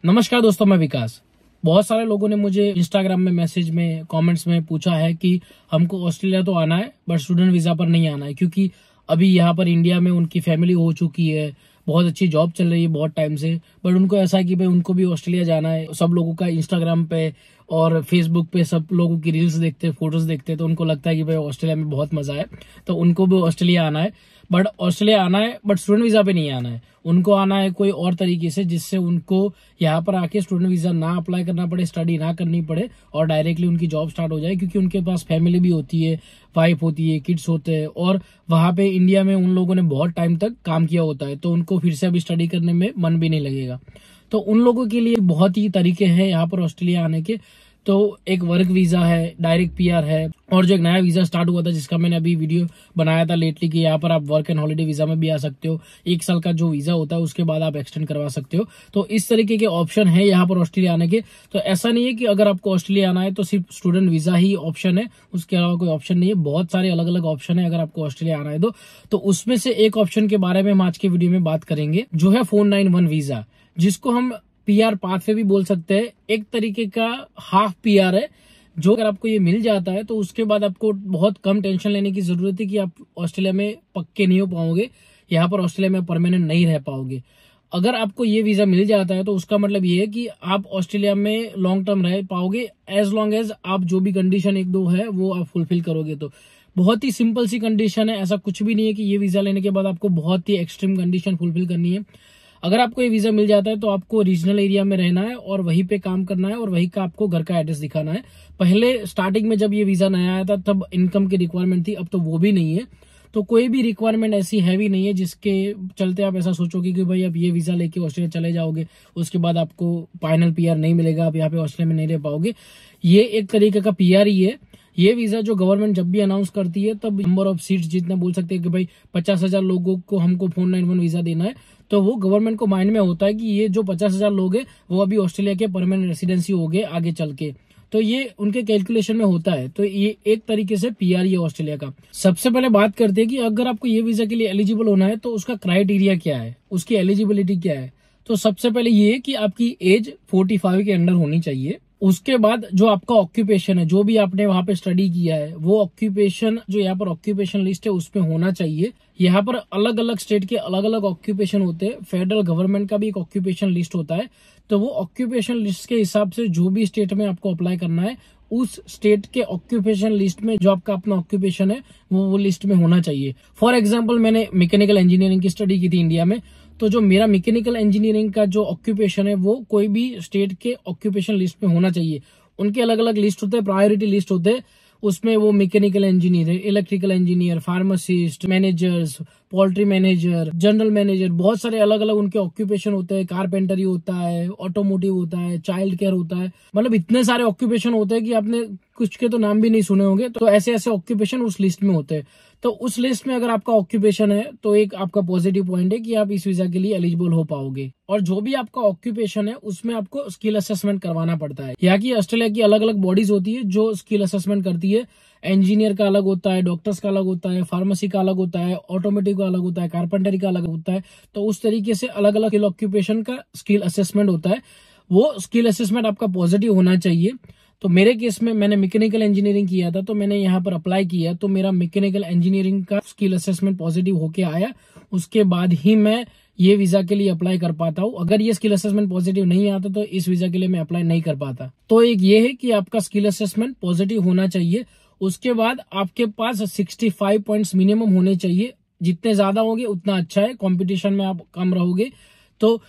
नमस्कार दोस्तों, मैं विकास। बहुत सारे लोगों ने मुझे इंस्टाग्राम में मैसेज में कमेंट्स में पूछा है कि हमको ऑस्ट्रेलिया तो आना है बट स्टूडेंट वीजा पर नहीं आना है, क्योंकि अभी यहाँ पर इंडिया में उनकी फैमिली हो चुकी है, बहुत अच्छी जॉब चल रही है बहुत टाइम से। बट उनको ऐसा है कि भाई उनको भी ऑस्ट्रेलिया जाना है। सब लोगों का इंस्टाग्राम पे और फेसबुक पे सब लोगों की रील्स देखते, फोटोज देखते, तो उनको लगता है कि भाई ऑस्ट्रेलिया में बहुत मजा है, तो उनको भी ऑस्ट्रेलिया आना है। बट ऑस्ट्रेलिया आना है बट स्टूडेंट वीजा पे नहीं आना है, उनको आना है कोई और तरीके से, जिससे उनको यहाँ पर आके स्टूडेंट वीजा ना अप्लाई करना पड़े, स्टडी ना करनी पड़े और डायरेक्टली उनकी जॉब स्टार्ट हो जाए। क्योंकि उनके पास फैमिली भी होती है, वाइफ होती है, किड्स होते हैं, और वहां पे इंडिया में उन लोगों ने बहुत टाइम तक काम किया होता है, तो उनको फिर से अभी स्टडी करने में मन भी नहीं लगेगा। तो उन लोगों के लिए बहुत ही तरीके हैं यहाँ पर ऑस्ट्रेलिया आने के। तो एक वर्क वीजा है, डायरेक्ट पीआर है, और जो एक नया वीजा स्टार्ट हुआ था जिसका मैंने अभी वीडियो बनाया था लेटली कि यहाँ पर आप वर्क एंड हॉलिडे वीजा में भी आ सकते हो। 1 साल का जो वीजा होता है उसके बाद आप एक्सटेंड करवा सकते हो। तो इस तरीके के ऑप्शन है यहाँ पर ऑस्ट्रेलिया आने के। तो ऐसा नहीं है कि अगर आपको ऑस्ट्रेलिया आना है तो सिर्फ स्टूडेंट वीजा ही ऑप्शन है, उसके अलावा कोई ऑप्शन नहीं है। बहुत सारे अलग अलग ऑप्शन है अगर आपको ऑस्ट्रेलिया आना है तो उसमें से एक ऑप्शन के बारे में हम आज के वीडियो में बात करेंगे, जो है 491 वीजा, जिसको हम पीआर पाथवे भी बोल सकते हैं। एक तरीके का हाफ पीआर है, जो अगर आपको ये मिल जाता है तो उसके बाद आपको बहुत कम टेंशन लेने की जरूरत है कि आप ऑस्ट्रेलिया में पक्के नहीं हो पाओगे, यहाँ पर ऑस्ट्रेलिया में परमानेंट नहीं रह पाओगे। अगर आपको ये वीजा मिल जाता है तो उसका मतलब ये है कि आप ऑस्ट्रेलिया में लॉन्ग टर्म रह पाओगे, एज लॉन्ग एज आप जो भी कंडीशन 1-2 है वो आप फुलफिल करोगे। तो बहुत ही सिंपल सी कंडीशन है, ऐसा कुछ भी नहीं है कि ये वीजा लेने के बाद आपको बहुत ही एक्सट्रीम कंडीशन फुलफिल करनी है। अगर आपको ये वीजा मिल जाता है तो आपको रीजनल एरिया में रहना है और वहीं पे काम करना है और वहीं का आपको घर का एड्रेस दिखाना है। पहले स्टार्टिंग में जब ये वीजा नया आया था तब इनकम की रिक्वायरमेंट थी, अब तो वो भी नहीं है। तो कोई भी रिक्वायरमेंट ऐसी हैवी नहीं है जिसके चलते आप ऐसा सोचोगे कि भाई आप ये वीजा लेके ऑस्ट्रेलिया चले जाओगे, उसके बाद आपको फाइनल पीआर नहीं मिलेगा, आप यहाँ पे ऑस्ट्रेलिया में नहीं रह पाओगे। ये एक तरीके का पीआर ही है। ये वीजा जो गवर्नमेंट जब भी अनाउंस करती है तब नंबर ऑफ सीट्स जितना बोल सकते हैं कि भाई 50,000 लोगों को हमको 491 वीजा देना है, तो वो गवर्नमेंट को माइंड में होता है कि ये जो 50,000 लोग हैं वो अभी ऑस्ट्रेलिया के परमानेंट रेसिडेंसी हो गए आगे चल के, तो ये उनके कैलकुलेशन में होता है। तो ये एक तरीके से पीआर ही है ऑस्ट्रेलिया का। सबसे पहले बात करते हैं कि अगर आपको ये वीजा के लिए एलिजिबल होना है तो उसका क्राइटेरिया क्या है, उसकी एलिजिबिलिटी क्या है। तो सबसे पहले ये कि आपकी एज 45 के अंडर होनी चाहिए। उसके बाद जो आपका ऑक्यूपेशन है, जो भी आपने वहां पे स्टडी किया है, वो ऑक्यूपेशन जो यहाँ पर ऑक्यूपेशन लिस्ट है उसमें होना चाहिए। यहाँ पर अलग अलग स्टेट के अलग अलग ऑक्यूपेशन होते हैं, फेडरल गवर्नमेंट का भी एक ऑक्यूपेशन लिस्ट होता है। तो वो ऑक्यूपेशन लिस्ट के हिसाब से जो भी स्टेट में आपको अप्लाई करना है, उस स्टेट के ऑक्यूपेशन लिस्ट में जो आपका अपना ऑक्यूपेशन है वो लिस्ट में होना चाहिए। फॉर एग्जाम्पल, मैंने मैकेनिकल इंजीनियरिंग की स्टडी की थी इंडिया में, तो जो मेरा मैकेनिकल इंजीनियरिंग का जो ऑक्यूपेशन है वो कोई भी स्टेट के ऑक्यूपेशन लिस्ट में होना चाहिए। उनके अलग अलग लिस्ट होते हैं, प्रायोरिटी लिस्ट होते हैं, उसमें वो mechanical engineer, electrical engineer, pharmacist, managers, poultry manager, general manager, बहुत सारे अलग अलग उनके ऑक्यूपेशन होते हैं। कारपेंटरी होता है, ऑटोमोटिव होता है, चाइल्ड केयर होता है, मतलब इतने सारे ऑक्यूपेशन होते हैं कि आपने कुछ के तो नाम भी नहीं सुने होंगे। तो ऐसे ऐसे ऑक्यूपेशन उस लिस्ट में होते हैं। तो उस लिस्ट में अगर आपका ऑक्यूपेशन है तो एक आपका पॉजिटिव पॉइंट है कि आप इस वीजा के लिए एलिजिबल हो पाओगे। और जो भी आपका ऑक्यूपेशन है उसमें आपको स्किल असेसमेंट करवाना पड़ता है। यहाँ की ऑस्ट्रेलिया की अलग अलग बॉडीज होती है जो स्किल असेसमेंट करती है। इंजीनियर का अलग होता है, डॉक्टर्स का अलग होता है, फार्मेसी का अलग होता है, ऑटोमोटिव का अलग होता है, कारपेंटरी का अलग होता है। तो उस तरीके से अलग अलग ऑक्यूपेशन का स्किल असेसमेंट होता है। वो स्किल असेसमेंट आपका पॉजिटिव होना चाहिए। तो मेरे केस में मैंने मैकेनिकल इंजीनियरिंग किया था, तो मैंने यहाँ पर अप्लाई किया, तो मेरा मैकेनिकल इंजीनियरिंग का स्किल असेसमेंट पॉजिटिव होके आया। उसके बाद ही मैं ये वीजा के लिए अप्लाई कर पाता हूँ। अगर ये स्किल असेसमेंट पॉजिटिव नहीं आता तो इस वीजा के लिए मैं अप्लाई नहीं कर पाता। तो एक ये है कि आपका स्किल असेसमेंट पॉजिटिव होना चाहिए। उसके बाद आपके पास 65 पॉइंट्स मिनिमम होने चाहिए। जितने ज्यादा होंगे उतना अच्छा है, कंपटीशन में आप कम रहोगे। तो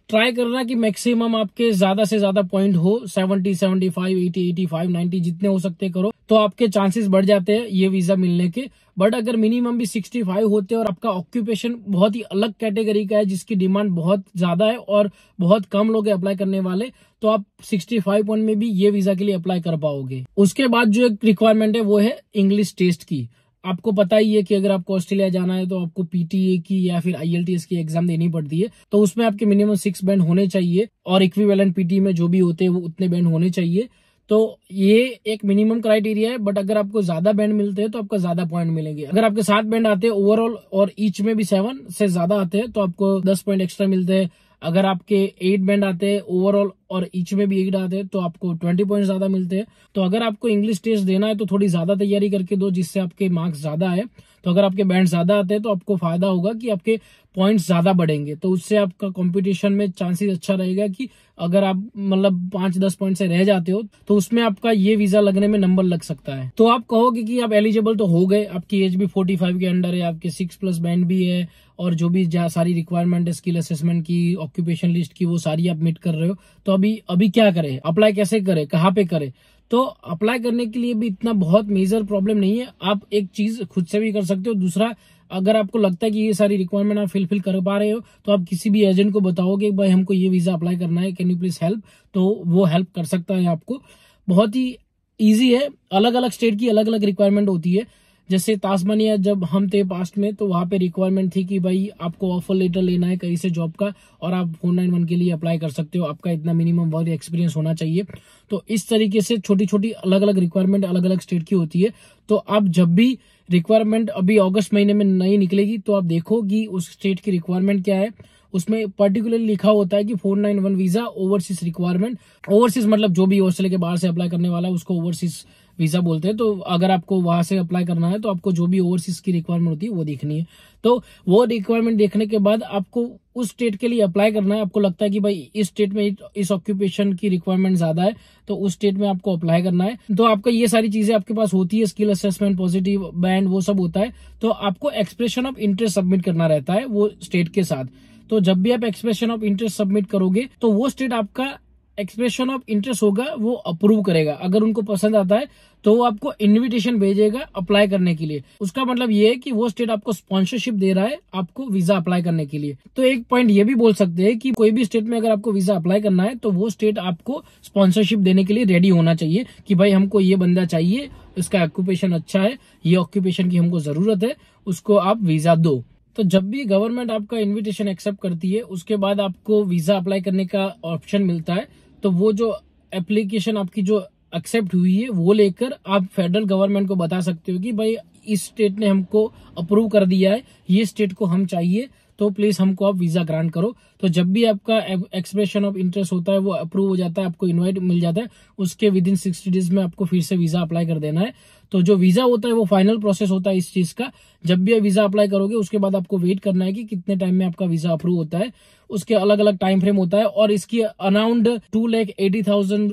ट्राई करना कि मैक्सिमम आपके ज्यादा से ज्यादा पॉइंट हो, 70, 75, 80, 85, 90 जितने हो सकते करो, तो आपके चांसेस बढ़ जाते हैं ये वीजा मिलने के। बट अगर मिनिमम भी 65 होते हैं और आपका ऑक्यूपेशन बहुत ही अलग कैटेगरी का है जिसकी डिमांड बहुत ज्यादा है और बहुत कम लोग अप्लाई करने वाले, तो आप 65 पॉइंट में भी ये वीजा के लिए अप्लाई कर पाओगे। उसके बाद जो एक रिक्वायरमेंट है वो है इंग्लिश टेस्ट की। आपको पता ही है कि अगर आपको ऑस्ट्रेलिया जाना है तो आपको पीटीए की या फिर आईएलटीएस की एग्जाम देनी पड़ती है। तो उसमें आपके मिनिमम 6 बैंड होने चाहिए और इक्विवेलेंट पीटी में जो भी होते हैं वो उतने बैंड होने चाहिए। तो ये एक मिनिमम क्राइटेरिया है। बट अगर आपको ज्यादा बैंड मिलते हैं तो आपको ज्यादा पॉइंट मिलेंगे। अगर आपके 7 बैंड आते हैं ओवरऑल और ईच में भी 7 से ज्यादा आते हैं तो आपको 10 पॉइंट एक्स्ट्रा मिलते हैं। अगर आपके 8 बैंड आते हैं ओवरऑल और ईच में भी 8 आते हैं तो आपको 20 पॉइंट ज्यादा मिलते हैं। तो अगर आपको इंग्लिश टेस्ट देना है तो थोड़ी ज्यादा तैयारी करके दो, जिससे आपके मार्क्स ज्यादा आए। तो अगर आपके बैंड ज्यादा आते हैं तो आपको फायदा होगा कि आपके पॉइंट्स ज्यादा बढ़ेंगे, तो उससे आपका कंपटीशन में चांसेस अच्छा रहेगा कि अगर आप मतलब 5-10 पॉइंट से रह जाते हो तो उसमें आपका ये वीजा लगने में नंबर लग सकता है। तो आप कहोगे कि आप एलिजिबल तो हो गए, आपकी एज भी 45 के अंडर है, आपके 6+ बैंड भी है, और जो भी सारी रिक्वायरमेंट है स्किल असेसमेंट की, ऑक्यूपेशन लिस्ट की, वो सारी आप मीट कर रहे हो। तो अभी क्या करें, अप्लाई कैसे करें, कहाँ पे करें? तो अप्लाई करने के लिए भी इतना बहुत मेजर प्रॉब्लम नहीं है। आप एक चीज खुद से भी कर सकते हो। दूसरा, अगर आपको लगता है कि ये सारी रिक्वायरमेंट आप फिलफिल कर पा रहे हो तो आप किसी भी एजेंट को बताओगे भाई हमको ये वीजा अप्लाई करना है, कैन यू प्लीज हेल्प, तो वो हेल्प कर सकता है आपको। बहुत ही ईजी है। अलग अलग स्टेट की अलग अलग रिक्वायरमेंट होती है। जैसे तास्मानिया जब हम थे पास्ट में तो वहां पे रिक्वायरमेंट थी कि भाई आपको ऑफर लेटर लेना है कहीं से जॉब का और आप 491 के लिए अप्लाई कर सकते हो, आपका इतना मिनिमम वर्क एक्सपीरियंस होना चाहिए। तो इस तरीके से छोटी छोटी अलग अलग रिक्वायरमेंट अलग अलग स्टेट की होती है। तो आप जब भी रिक्वायरमेंट अभी अगस्त महीने में नई निकलेगी तो आप देखो कि उस स्टेट की रिक्वायरमेंट क्या है। उसमें पर्टिकुलरली लिखा होता है कि 491 वीजा ओवरसीज रिक्वायरमेंट। ओवरसीज मतलब जो भी ऑस्ट्रेलिया के बाहर से अप्लाई करने वाला है उसको ओवरसीज वीजा बोलते हैं। तो अगर आपको वहां से अप्लाई करना है तो आपको जो भी ओवरसीज की रिक्वायरमेंट होती है वो देखनी है। तो वो रिक्वायरमेंट देखने के बाद आपको उस स्टेट के लिए अप्लाई करना है। आपको लगता है कि भाई इस स्टेट में इस ऑक्यूपेशन की रिक्वायरमेंट ज्यादा है तो उस स्टेट में आपको अप्लाई करना है। तो आपका ये सारी चीजें आपके पास होती है, स्किल असेसमेंट, पॉजिटिव बैंड, वो सब होता है। तो आपको एक्सप्रेशन ऑफ इंटरेस्ट सबमिट करना रहता है वो स्टेट के साथ। तो जब भी आप एक्सप्रेशन ऑफ इंटरेस्ट सबमिट करोगे तो वो स्टेट आपका एक्सप्रेशन ऑफ इंटरेस्ट होगा वो अप्रूव करेगा। अगर उनको पसंद आता है तो वो आपको इनविटेशन भेजेगा अप्लाई करने के लिए। उसका मतलब ये है कि वो स्टेट आपको स्पॉन्सरशिप दे रहा है आपको वीजा अप्लाई करने के लिए। तो एक पॉइंट ये भी बोल सकते हैं कि कोई भी स्टेट में अगर आपको वीजा अप्लाई करना है तो वो स्टेट आपको स्पॉन्सरशिप देने के लिए रेडी होना चाहिए कि भाई हमको ये बंदा चाहिए, इसका ऑक्यूपेशन अच्छा है, ये ऑक्यूपेशन की हमको जरूरत है, उसको आप वीजा दो। तो जब भी गवर्नमेंट आपका इनविटेशन एक्सेप्ट करती है उसके बाद आपको वीजा अप्लाई करने का ऑप्शन मिलता है। तो वो जो एप्लीकेशन आपकी जो एक्सेप्ट हुई है वो लेकर आप फेडरल गवर्नमेंट को बता सकते हो कि भाई इस स्टेट ने हमको अप्रूव कर दिया है, ये स्टेट को हम चाहिए, तो प्लीज हमको आप वीजा ग्रांट करो। तो जब भी आपका एक्सप्रेशन ऑफ इंटरेस्ट होता है वो अप्रूव हो जाता है, आपको इनवाइट मिल जाता है, उसके विदिन 60 डेज में आपको फिर से वीजा अप्लाई कर देना है। तो जो वीजा होता है वो फाइनल प्रोसेस होता है इस चीज का। जब भी वीजा अप्लाई करोगे उसके बाद आपको वेट करना है कि कितने टाइम में आपका वीजा अप्रूव होता है। उसके अलग अलग टाइम फ्रेम होता है और इसकी अराउंड 2,80,000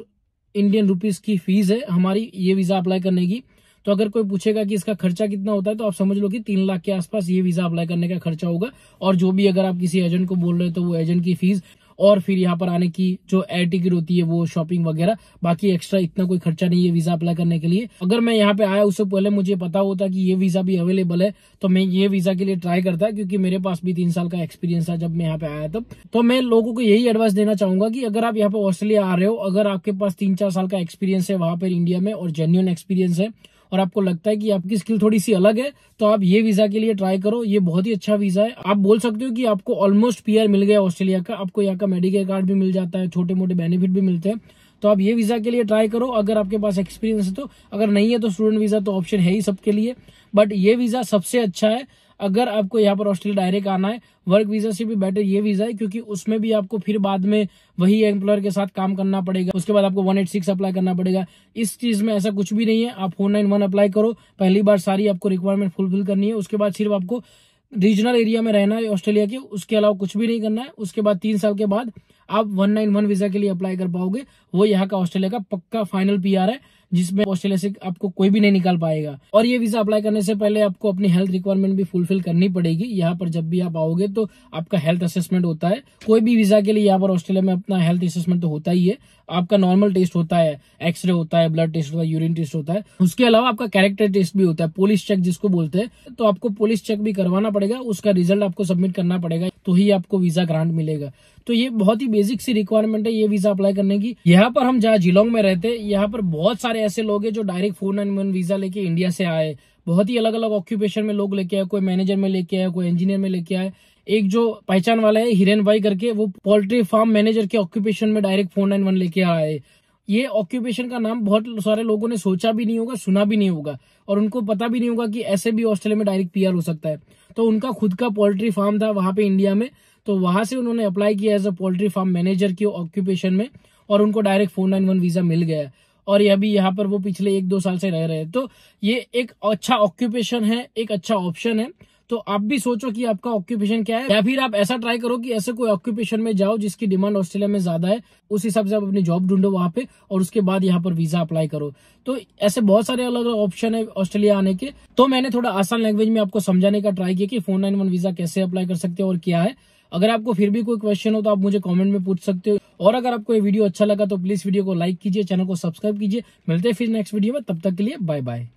इंडियन रुपीज की फीस है हमारी ये वीजा अप्लाई करने की। तो अगर कोई पूछेगा कि इसका खर्चा कितना होता है तो आप समझ लो कि 3 लाख के आसपास ये वीजा अप्लाई करने का खर्चा होगा। और जो भी अगर आप किसी एजेंट को बोल रहे हो तो वो एजेंट की फीस और फिर यहाँ पर आने की जो एयर टिकट होती है वो शॉपिंग वगैरह, बाकी एक्स्ट्रा इतना कोई खर्चा नहीं है वीजा अप्लाई करने के लिए। अगर मैं यहाँ पे आया उससे पहले मुझे पता होता कि ये वीजा भी अवेलेबल है तो मैं ये वीजा के लिए ट्राई करता, क्योंकि मेरे पास भी 3 साल का एक्सपीरियंस था जब मैं यहाँ पे आया तब। तो मैं लोगों को यही एडवाइस देना चाहूंगा कि अगर आप यहाँ पे ऑस्ट्रेलिया आ रहे हो, अगर आपके पास 3-4 साल का एक्सपीरियंस है वहां पर इंडिया में और जेन्युइन एक्सपीरियंस है और आपको लगता है कि आपकी स्किल थोड़ी सी अलग है तो आप ये वीजा के लिए ट्राई करो। ये बहुत ही अच्छा वीजा है। आप बोल सकते हो कि आपको ऑलमोस्ट पीआर मिल गया ऑस्ट्रेलिया का, आपको यहाँ का मेडिकल कार्ड भी मिल जाता है, छोटे मोटे बेनिफिट भी मिलते हैं। तो आप ये वीजा के लिए ट्राई करो अगर आपके पास एक्सपीरियंस है तो। अगर नहीं है तो स्टूडेंट वीजा तो ऑप्शन है ही सबके लिए, बट ये वीजा सबसे अच्छा है अगर आपको यहाँ पर ऑस्ट्रेलिया डायरेक्ट आना है। वर्क वीजा से भी बेटर ये वीजा है क्योंकि उसमें भी आपको फिर बाद में वही एम्प्लॉयर के साथ काम करना पड़ेगा, उसके बाद आपको 186 अप्लाई करना पड़ेगा। इस चीज में ऐसा कुछ भी नहीं है। आप 491 अप्लाई करो, पहली बार सारी आपको रिक्वायरमेंट फुलफिल करनी है, उसके बाद सिर्फ आपको रीजनल एरिया में रहना है ऑस्ट्रेलिया के, उसके अलावा कुछ भी नहीं करना है। उसके बाद 3 साल के बाद आप 191 वीजा के लिए अप्लाई कर पाओगे। वो यहाँ का ऑस्ट्रेलिया का पक्का फाइनल पीआर है जिसमें ऑस्ट्रेलिया से आपको कोई भी नहीं निकाल पाएगा। और ये वीजा अप्लाई करने से पहले आपको अपनी हेल्थ रिक्वायरमेंट भी फुलफिल करनी पड़ेगी। यहाँ पर जब भी आप आओगे तो आपका हेल्थ असेसमेंट होता है। कोई भी वीजा के लिए यहाँ पर ऑस्ट्रेलिया में अपना हेल्थ असेसमेंट तो होता ही है। आपका नॉर्मल टेस्ट होता है, एक्सरे होता है, ब्लड टेस्ट होता है, यूरिन टेस्ट होता है। उसके अलावा आपका कैरेक्टर टेस्ट भी होता है, पुलिस चेक जिसको बोलते हैं। तो आपको पुलिस चेक भी करवाना पड़ेगा, उसका रिजल्ट आपको सबमिट करना पड़ेगा तो ही आपको वीजा ग्रांट मिलेगा। तो ये बहुत ही बेसिक सी रिक्वायरमेंट है ये वीजा अप्लाई करने की। यहाँ पर हम जहाँ जिलोंग में रहते हैं यहाँ पर बहुत सारे ऐसे लोग हैं जो डायरेक्ट 491 वीजा लेके इंडिया से आए। बहुत ही अलग अलग ऑक्यूपेशन में लोग लेके आए, कोई मैनेजर में लेके आए, कोई इंजीनियर में लेके आए। एक जो पहचान वाला है हिरेन भाई करके, वो पोल्ट्री फार्म मैनेजर के ऑक्यूपेशन में डायरेक्ट 491 लेके आए। ये ऑक्यूपेशन का नाम बहुत सारे लोगों ने सोचा भी नहीं होगा, सुना भी नहीं होगा और उनको पता भी नहीं होगा कि ऐसे भी ऑस्ट्रेलिया में डायरेक्ट पीआर हो सकता है। तो उनका खुद का पोल्ट्री फार्म था वहां पे इंडिया में, तो वहां से उन्होंने अप्लाई किया as a poultry farm manager की ऑक्यूपेशन में, और उनको डायरेक्ट 491 वीजा मिल गया, और ये अभी यहाँ पर वो पिछले 1-2 साल से रह रहे हैं। तो ये एक अच्छा ऑक्यूपेशन है, एक अच्छा ऑप्शन है। तो आप भी सोचो कि आपका ऑक्यूपेशन क्या है, या फिर आप ऐसा ट्राई करो कि ऐसे कोई ऑक्यूपेशन में जाओ जिसकी डिमांड ऑस्ट्रेलिया में ज्यादा है, उस हिसाब से आप अपनी जॉब ढूंढो वहां पे, और उसके बाद यहाँ पर वीजा अप्लाई करो। तो ऐसे बहुत सारे अलग अलग ऑप्शन है ऑस्ट्रेलिया आने के। तो मैंने थोड़ा आसान लैंग्वेज में आपको समझाने का ट्राई किया कि 491 वीजा कैसे अप्लाई कर सकते हो और क्या है। अगर आपको फिर भी कोई क्वेश्चन हो तो आप मुझे कमेंट में पूछ सकते हो, और अगर आपको ये वीडियो अच्छा लगा तो प्लीज वीडियो को लाइक कीजिए, चैनल को सब्सक्राइब कीजिए। मिलते हैं फिर नेक्स्ट वीडियो में, तब तक के लिए बाय बाय।